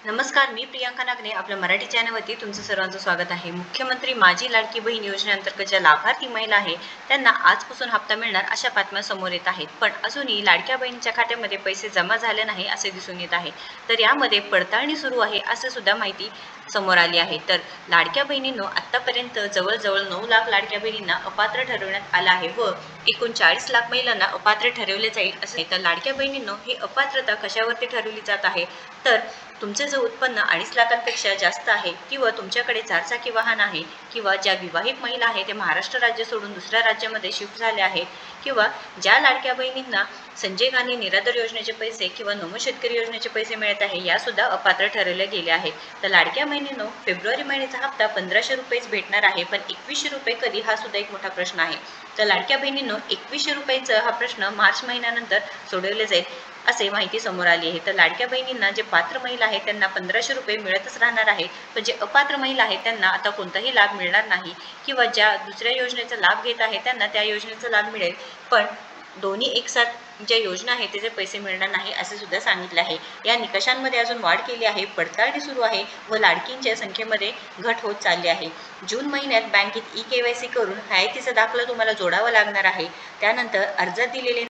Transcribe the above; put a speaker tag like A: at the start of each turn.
A: नमस्कार, मी प्रियांका नागने आपल्या मराठी चॅनलवरती तुमचं सर्वांचं स्वागत आहे. मुख्यमंत्री माझी लाडकी बहीण योजनेअंतर्गत ज्या लाभार्थी महिला आहे त्यांना आजपासून हप्ता मिळणार अशा बातम्या समोर येत आहेत. पण अजूनही लाडक्या बहिणीच्या खात्यामध्ये पैसे जमा झाले नाही असे दिसून येत आहे. तर यामध्ये पडताळणी सुरू आहे असे सुद्धा माहिती समोर आली आहे. तर लाडक्या बहिणींनो आतापर्यंत जवळजवळ 9 लाख लाडक्या बहिणींना अपात्र ठरवण्यात आलं आहे व एकूण 40 लाख महिलांना अपात्र ठरवले जाईल असे. तर लाडक्या बहिणींनो ही अपात्रता कशावरती ठरवली जात आहे तर तुमचे जे उत्पन्न 2.5 लाखांपेक्षा जास्त आहे किंवा तुमच्याकडे 4 चाकी वाहन आहे किंवा ज्या विवाहित महिला आहेत ते महाराष्ट्र राज्य सोडून दुसऱ्या राज्यामध्ये शिफ्ट झाले आहेत किंवा ज्या लाडक्या बहिणींना संजय गांधी निराधार योजनेचे पैसे किंवा नमो शेतकरी योजनेचे पैसे मिळत आहे यासुद्धा अपात्र ठरवले गेले आहेत. तर लाडक्या बहिणींनो फेब्रुवारी महिन्याचा हप्ता 1500 रुपयेच भेटणार आहे, पण 2100 रुपये कधी हा सुद्धा एक मोठा प्रश्न आहे. तर लाडक्या बहिणींनो 2100 रुपयेचा हा प्रश्न मार्च महिन्यानंतर सोडवले जाईल असे माहिती समोर आली आहे. तर लाडक्या बहिणींना जे पात्र महिला आहेत त्यांना 1500 रुपये मिळतच राहणार आहेत, पण जे अपात्र महिला आहेत त्यांना आता कोणताही लाभ मिळणार नाही किंवा ज्या दुसऱ्या योजनेचा लाभ घेत आहेत त्यांना त्या योजनेचा लाभ मिळेल, पण दोन्ही एकसाथ ज्या योजना आहेत त्याचे पैसे मिळणार नाही असे सुद्धा सांगितले आहे. या निकषांमध्ये अजून वाढ केली आहे, पडताळणी सुरू आहे व लाडकींच्या संख्येमध्ये घट होत चालली आहे. जून महिन्यात बँकेत ई-KYC करून हयातीचा दाखला तुम्हाला जोडावा लागणार आहे. त्यानंतर अर्जात दिलेले